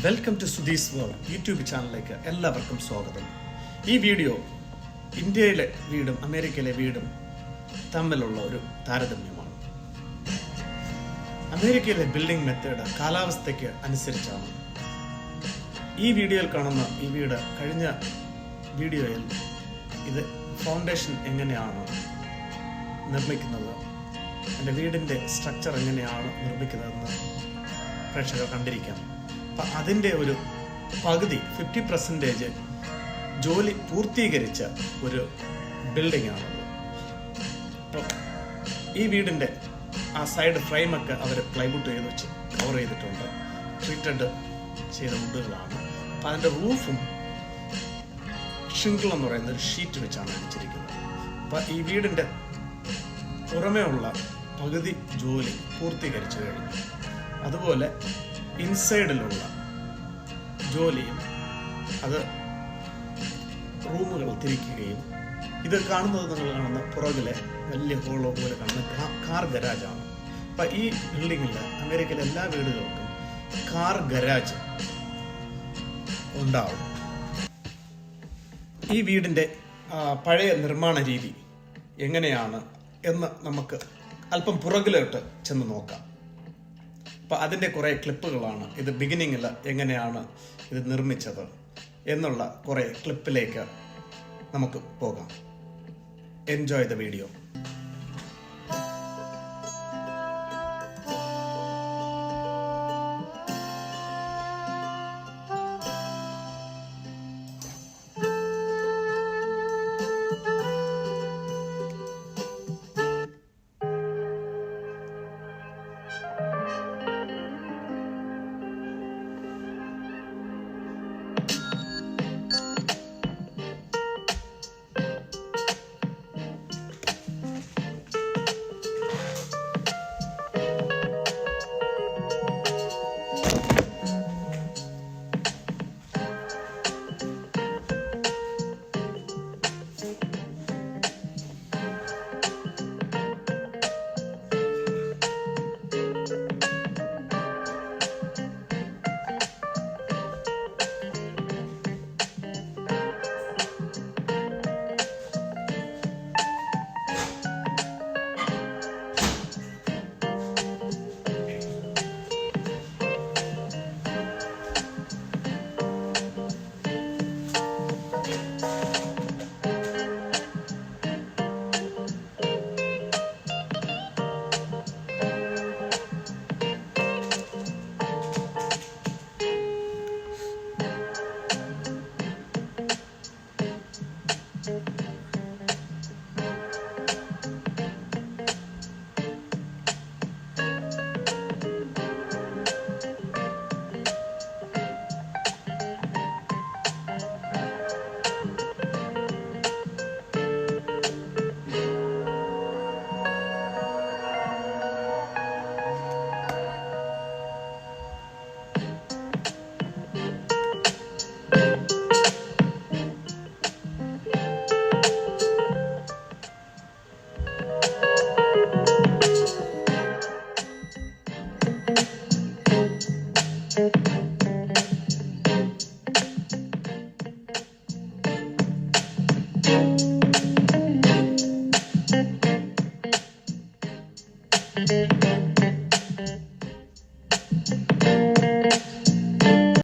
Welcome to Sudhi's world YouTube ചാനലിലേക്ക് എല്ലാവർക്കും സ്വാഗതം. ഈ വീഡിയോ ഇന്ത്യയിലെ വീടും അമേരിക്കയിലെ വീടും തമ്മിലുള്ള ഒരു താരതമ്യമാണ്. അമേരിക്കയിലെ ബിൽഡിംഗ് മെത്തേഡ് കാലാവസ്ഥയ്ക്ക് അനുസരിച്ചാണ്. ഈ വീഡിയോയിൽ കാണുന്ന ഈ വീട് കഴിഞ്ഞ വീഡിയോയിൽ ഇത് ഫൗണ്ടേഷൻ എങ്ങനെയാണ് നിർമ്മിക്കുന്നത്, എൻ്റെ വീടിൻ്റെ സ്ട്രക്ചർ എങ്ങനെയാണ് നിർമ്മിക്കുന്നതെന്ന് പ്രേക്ഷകർ കണ്ടിരിക്കാം. അപ്പം അതിൻ്റെ ഒരു പകുതി 50% ജോലി പൂർത്തീകരിച്ച ഒരു ബിൽഡിംഗ് ആണത്. അപ്പം ഈ വീടിൻ്റെ ആ സൈഡ് ഫ്രെയിമൊക്കെ അവർ പ്ലൈവുഡ് ചെയ്ത് വെച്ച് കവർ ചെയ്തിട്ടുണ്ട്. ട്രീറ്റഡ് ചെയ്ത വുഡുകളാണ്. അപ്പം അതിൻ്റെ റൂഫും ഷിംഗിൾ എന്ന് പറയുന്ന ഒരു ഷീറ്റ് വെച്ചാണ് അടിച്ചിരിക്കുന്നത്. അപ്പം ഈ വീടിൻ്റെ പുറമേ ഉള്ള പകുതി ജോലി പൂർത്തീകരിച്ചു കഴിഞ്ഞു. അതുപോലെ ഇൻസൈഡിലുള്ള ജോലിയും, അത് റൂമുകൾ തിരിക്കുകയും, ഇത് കാണുന്നത് നിങ്ങൾ കാണുന്ന പുറകിലെ വലിയ ഹോളോ പോലെ കാണുന്ന കാർ ഗരാജാണ്. അപ്പം ഈ ബിൽഡിങ്ങിൽ അമേരിക്കയിലെ എല്ലാ വീടുകൾക്കും കാർ ഗരാജ് ഉണ്ടാവും. ഈ വീടിൻ്റെ പഴയ നിർമ്മാണ രീതി എങ്ങനെയാണ് എന്ന് നമുക്ക് അല്പം പുറകിലോട്ട് ചെന്ന് നോക്കാം. അപ്പം അതിൻ്റെ കുറേ ക്ലിപ്പുകളാണ്. ഇത് ബിഗിനിങ്ങിൽ എങ്ങനെയാണ് ഇത് നിർമ്മിച്ചത് എന്നുള്ള കുറേ ക്ലിപ്പിലേക്ക് നമുക്ക് പോകാം. Enjoy the video.